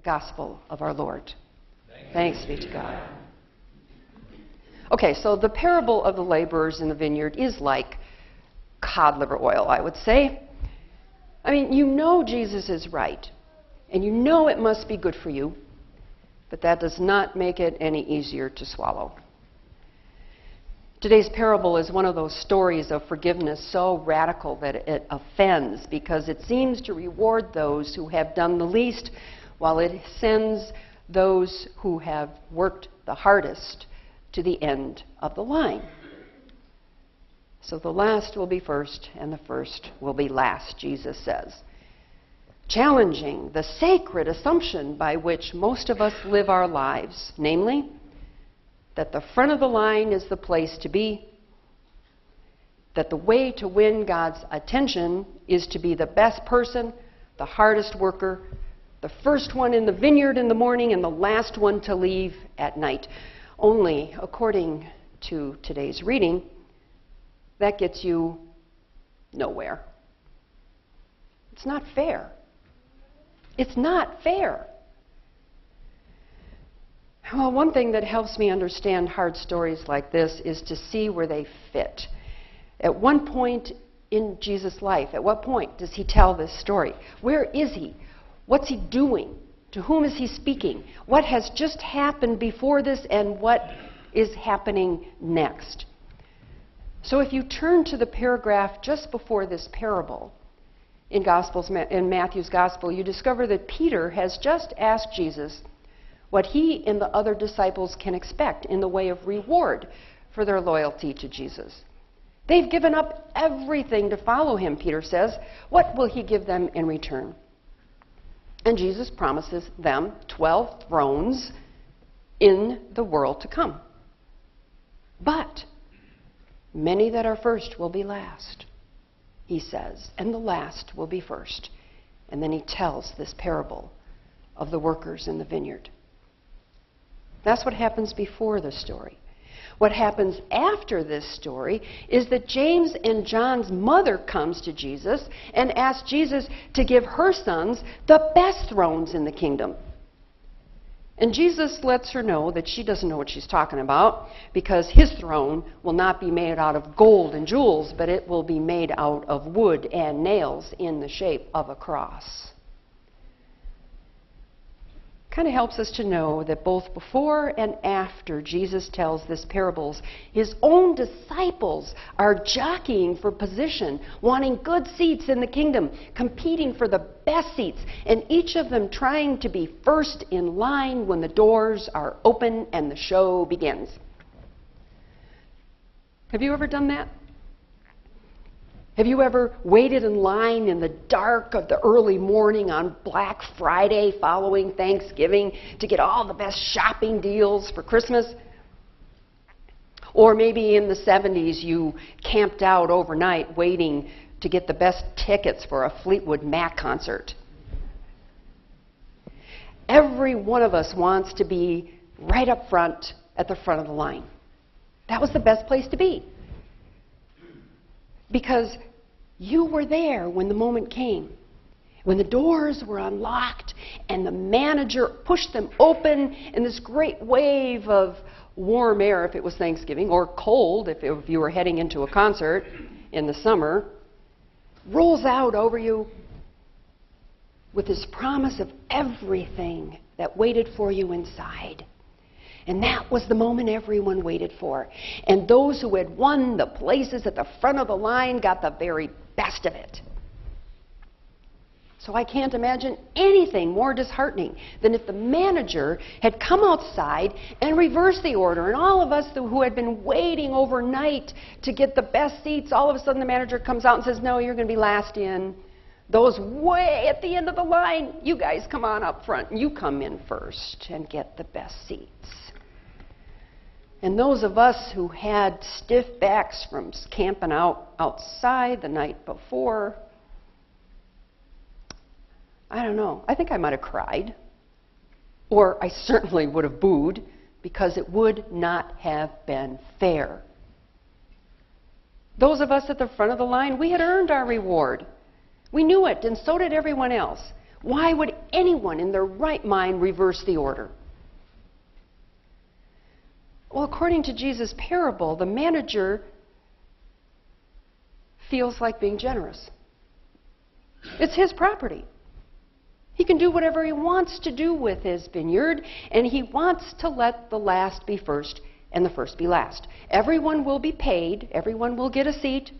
gospel of our Lord. Thanks be to God. Okay, so the parable of the laborers in the vineyard is like cod liver oil, I would say. I mean, you know Jesus is right, and you know it must be good for you, but that does not make it any easier to swallow. Today's parable is one of those stories of forgiveness so radical that it offends, because it seems to reward those who have done the least, while it sends those who have worked the hardest to the end of the line. So the last will be first, and the first will be last, Jesus says, challenging the sacred assumption by which most of us live our lives, namely, that the front of the line is the place to be, that the way to win God's attention is to be the best person, the hardest worker, the first one in the vineyard in the morning, and the last one to leave at night. Only, according to today's reading, that gets you nowhere. It's not fair. It's not fair. Well, one thing that helps me understand hard stories like this is to see where they fit. At one point in Jesus' life, at what point does he tell this story? Where is he? What's he doing? To whom is he speaking? What has just happened before this, and what is happening next? So if you turn to the paragraph just before this parable in Matthew's Gospel, you discover that Peter has just asked Jesus what he and the other disciples can expect in the way of reward for their loyalty to Jesus. They've given up everything to follow him, Peter says. What will he give them in return? And Jesus promises them 12 thrones in the world to come. But many that are first will be last, he says, and the last will be first. And then he tells this parable of the workers in the vineyard. That's what happens before the story. What happens after this story is that James and John's mother comes to Jesus and asks Jesus to give her sons the best thrones in the kingdom. And Jesus lets her know that she doesn't know what she's talking about, because his throne will not be made out of gold and jewels, but it will be made out of wood and nails in the shape of a cross. Kind of helps us to know that both before and after Jesus tells this parables, his own disciples are jockeying for position, wanting good seats in the kingdom, competing for the best seats, and each of them trying to be first in line when the doors are open and the show begins. Have you ever done that? Have you ever waited in line in the dark of the early morning on Black Friday following Thanksgiving to get all the best shopping deals for Christmas? Or maybe in the 70s you camped out overnight waiting to get the best tickets for a Fleetwood Mac concert. Every one of us wants to be right up front at the front of the line. That was the best place to be. Because you were there when the moment came, when the doors were unlocked and the manager pushed them open, and this great wave of warm air, if it was Thanksgiving, or cold, if you were heading into a concert in the summer, rolls out over you with this promise of everything that waited for you inside. And that was the moment everyone waited for. And those who had won the places at the front of the line got the very best of it. So I can't imagine anything more disheartening than if the manager had come outside and reversed the order, and all of us who had been waiting overnight to get the best seats, all of a sudden the manager comes out and says, no, you're going to be last in. Those way at the end of the line, you guys come on up front, and you come in first and get the best seats. And those of us who had stiff backs from camping outside the night before, I don't know, I think I might have cried. Or I certainly would have booed, because it would not have been fair. Those of us at the front of the line, we had earned our reward. We knew it, and so did everyone else. Why would anyone in their right mind reverse the order? Well, according to Jesus' parable, the manager feels like being generous. It's his property. He can do whatever he wants to do with his vineyard, and he wants to let the last be first and the first be last. Everyone will be paid. Everyone will get a seat.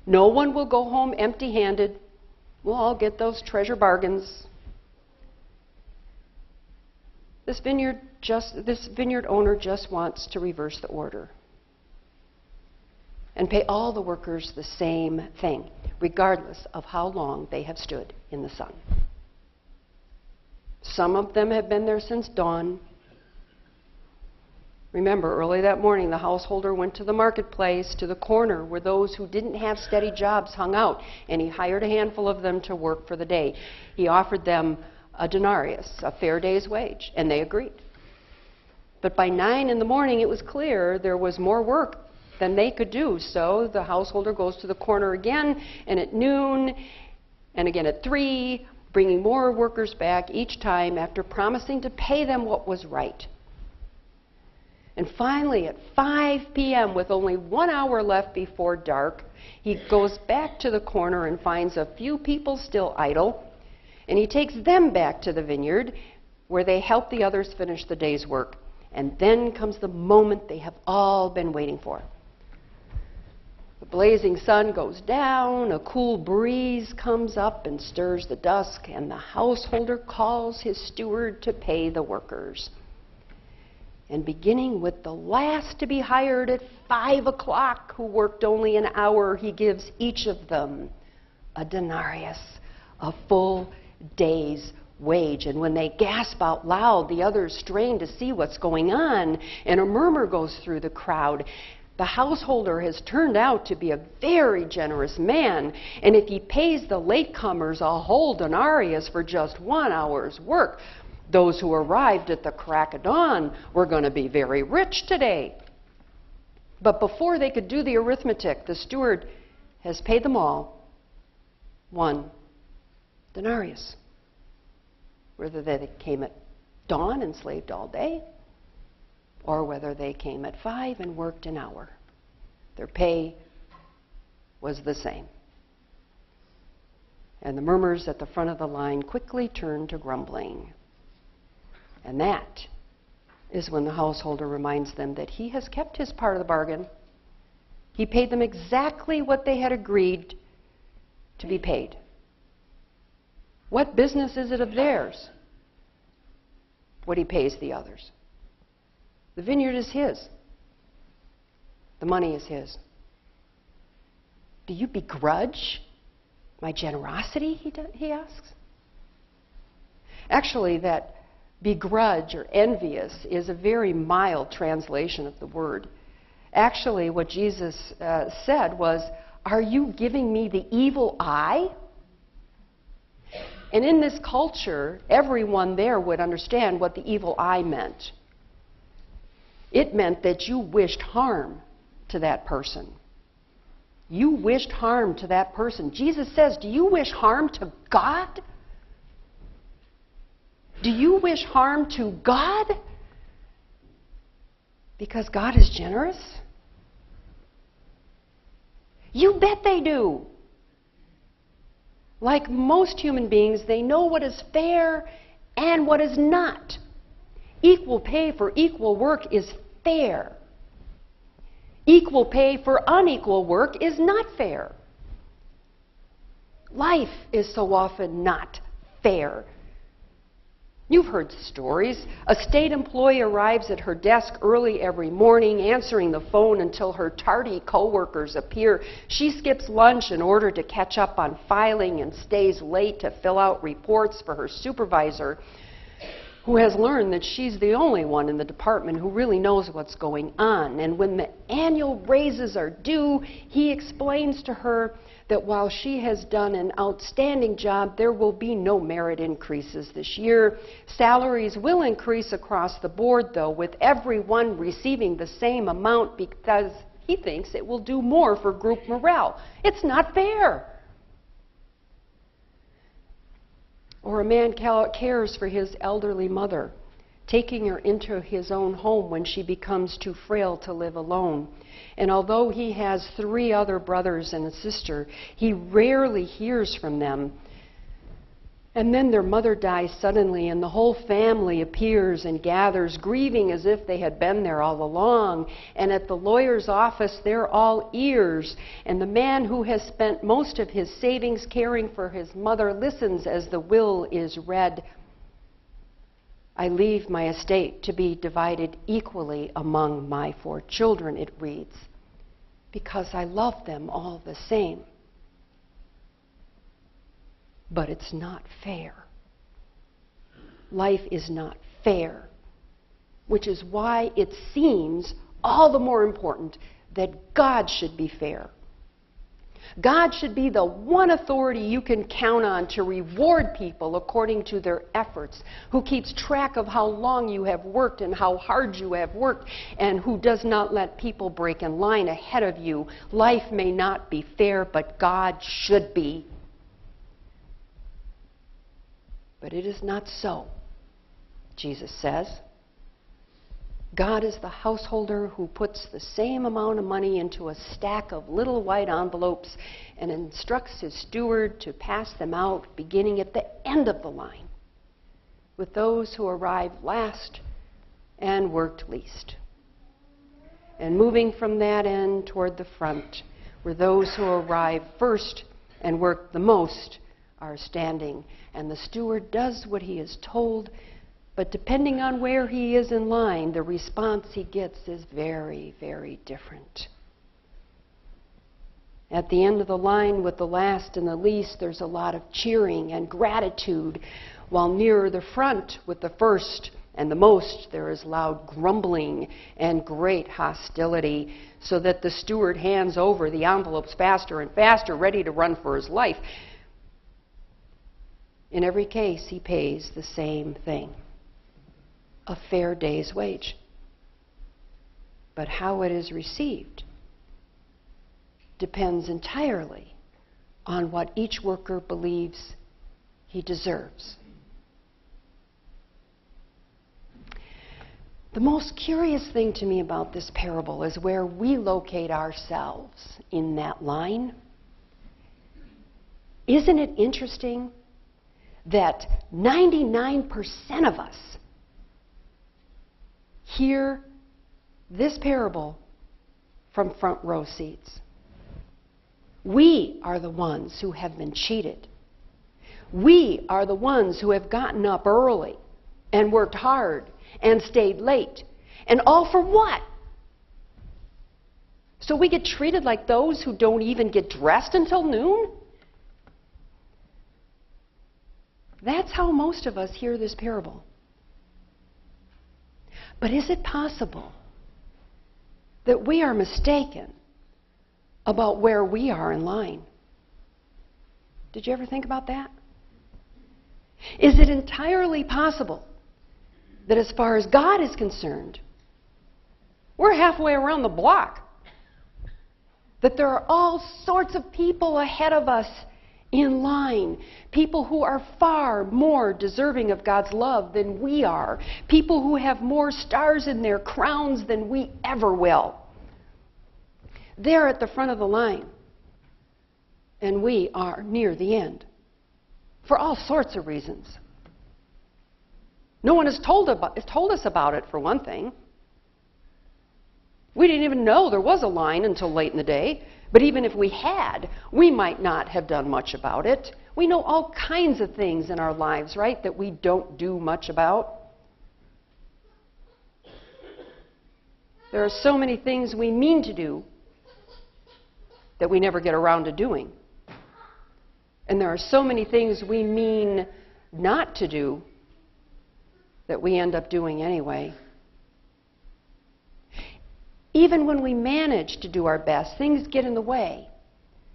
No one will go home empty-handed. We'll all get those treasure bargains. This vineyard owner just wants to reverse the order and pay all the workers the same thing, regardless of how long they have stood in the sun. Some of them have been there since dawn. Remember, early that morning, the householder went to the marketplace, to the corner where those who didn't have steady jobs hung out, and he hired a handful of them to work for the day. He offered them a denarius, a fair day's wage, and they agreed. But by 9 in the morning, it was clear there was more work than they could do, so the householder goes to the corner again, and at noon, and again at 3, bringing more workers back each time after promising to pay them what was right. And finally, at 5 p.m., with only 1 hour left before dark, he goes back to the corner and finds a few people still idle, and he takes them back to the vineyard where they help the others finish the day's work. And then comes the moment they have all been waiting for. The blazing sun goes down, a cool breeze comes up and stirs the dusk, and the householder calls his steward to pay the workers. And beginning with the last to be hired at 5 o'clock, who worked only an hour, he gives each of them a denarius, a full day's wage. And when they gasp out loud, the others strain to see what's going on, and a murmur goes through the crowd. The householder has turned out to be a very generous man, and if he pays the latecomers a whole denarius for just 1 hour's work, those who arrived at the crack of dawn were going to be very rich today. But before they could do the arithmetic, the steward has paid them all 1 denarius. Whether they came at dawn and slaved all day, or whether they came at 5 and worked an hour, their pay was the same. And the murmurs at the front of the line quickly turned to grumbling. And that is when the householder reminds them that he has kept his part of the bargain. He paid them exactly what they had agreed to be paid. What business is it of theirs what he pays the others? The vineyard is his. The money is his. Do you begrudge my generosity, he asks? Actually, that begrudge or envious is a very mild translation of the word. Actually, what Jesus said was, "Are you giving me the evil eye?" And in this culture, everyone there would understand what the evil eye meant. It meant that you wished harm to that person. You wished harm to that person. Jesus says, do you wish harm to God? Do you wish harm to God? Because God is generous? You bet they do. Like most human beings, they know what is fair and what is not. Equal pay for equal work is fair. Equal pay for unequal work is not fair. Life is so often not fair. You've heard stories. A state employee arrives at her desk early every morning, answering the phone until her tardy coworkers appear. She skips lunch in order to catch up on filing and stays late to fill out reports for her supervisor, who has learned that she's the only one in the department who really knows what's going on. And when the annual raises are due, he explains to her that while she has done an outstanding job, there will be no merit increases this year. Salaries will increase across the board, though, with everyone receiving the same amount because he thinks it will do more for group morale. It's not fair. Or a man cares for his elderly mother, taking her into his own home when she becomes too frail to live alone. And although he has 3 other brothers and a sister, he rarely hears from them. And then their mother dies suddenly, and the whole family appears and gathers, grieving as if they had been there all along. And at the lawyer's office, they're all ears. And the man who has spent most of his savings caring for his mother listens as the will is read. I leave my estate to be divided equally among my 4 children, it reads, because I love them all the same. But it's not fair. Life is not fair, which is why it seems all the more important that God should be fair. God should be the one authority you can count on to reward people according to their efforts, who keeps track of how long you have worked and how hard you have worked, and who does not let people break in line ahead of you. Life may not be fair, but God should be. But it is not so, Jesus says. God is the householder who puts the same amount of money into a stack of little white envelopes and instructs his steward to pass them out beginning at the end of the line, with those who arrived last and worked least. And moving from that end toward the front, where those who arrived first and worked the most are standing. And the steward does what he is told, but depending on where he is in line, the response he gets is very, very different. At the end of the line with the last and the least, there's a lot of cheering and gratitude, while nearer the front with the first and the most, there is loud grumbling and great hostility, so that the steward hands over the envelopes faster and faster, ready to run for his life. In every case, he pays the same thing, a fair day's wage. But how it is received depends entirely on what each worker believes he deserves. The most curious thing to me about this parable is where we locate ourselves in that line. Isn't it interesting that 99% of us hear this parable from front row seats? We are the ones who have been cheated. We are the ones who have gotten up early and worked hard and stayed late. And all for what? So we get treated like those who don't even get dressed until noon? That's how most of us hear this parable. But is it possible that we are mistaken about where we are in line? Did you ever think about that? Is it entirely possible that as far as God is concerned, we're halfway around the block? That there are all sorts of people ahead of us in line, people who are far more deserving of God's love than we are, people who have more stars in their crowns than we ever will. They're at the front of the line, and we are near the end, for all sorts of reasons. No one has told us about it, for one thing. We didn't even know there was a line until late in the day. But even if we had, we might not have done much about it. We know all kinds of things in our lives, right, that we don't do much about. There are so many things we mean to do that we never get around to doing. And there are so many things we mean not to do that we end up doing anyway. Even when we manage to do our best, things get in the way.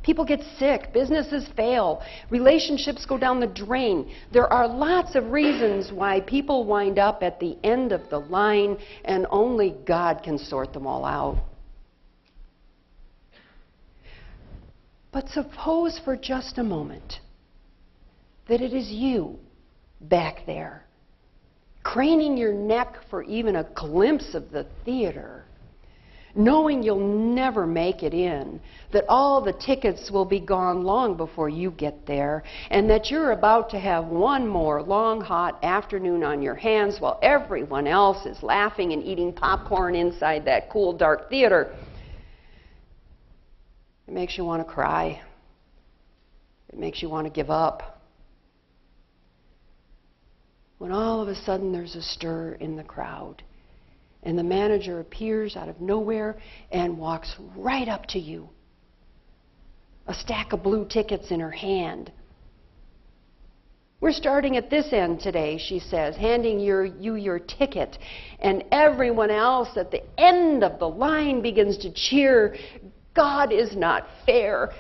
People get sick, businesses fail, relationships go down the drain. There are lots of reasons why people wind up at the end of the line, and only God can sort them all out. But suppose for just a moment that it is you back there, craning your neck for even a glimpse of the theater, knowing you'll never make it in, that all the tickets will be gone long before you get there, and that you're about to have one more long, hot afternoon on your hands while everyone else is laughing and eating popcorn inside that cool, dark theater. It makes you want to cry. It makes you want to give up. When all of a sudden there's a stir in the crowd, and the manager appears out of nowhere and walks right up to you, a stack of blue tickets in her hand. "We're starting at this end today," she says, handing you your ticket. And everyone else at the end of the line begins to cheer. God is not fair.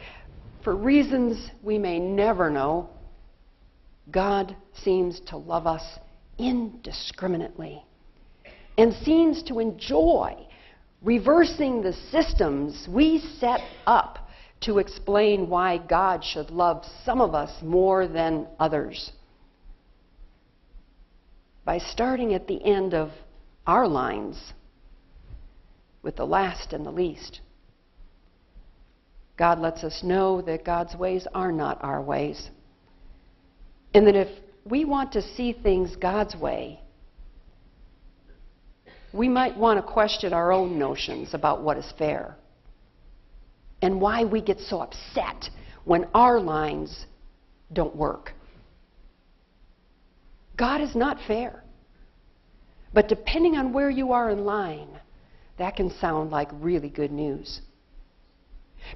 For reasons we may never know, God seems to love us indiscriminately, and seems to enjoy reversing the systems we set up to explain why God should love some of us more than others. By starting at the end of our lines with the last and the least, God lets us know that God's ways are not our ways, and that if we want to see things God's way, we might want to question our own notions about what is fair and why we get so upset when our lines don't work. God is not fair. But depending on where you are in line, that can sound like really good news.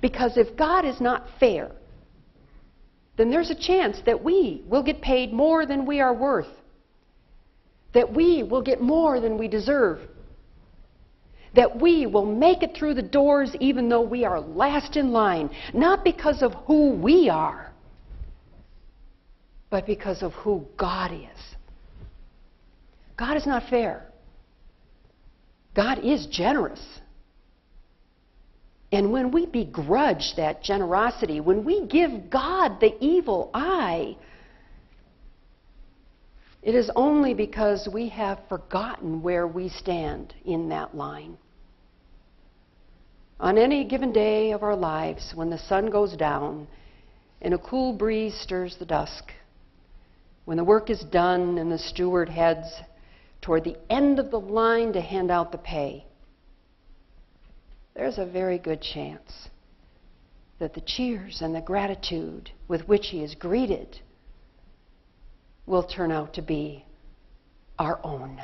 Because if God is not fair, then there's a chance that we will get paid more than we are worth, that we will get more than we deserve, that we will make it through the doors even though we are last in line, not because of who we are, but because of who God is. God is not fair. God is generous. And when we begrudge that generosity, when we give God the evil eye, it is only because we have forgotten where we stand in that line. On any given day of our lives, when the sun goes down and a cool breeze stirs the dusk, when the work is done and the steward heads toward the end of the line to hand out the pay, there's a very good chance that the cheers and the gratitude with which he is greeted will turn out to be our own.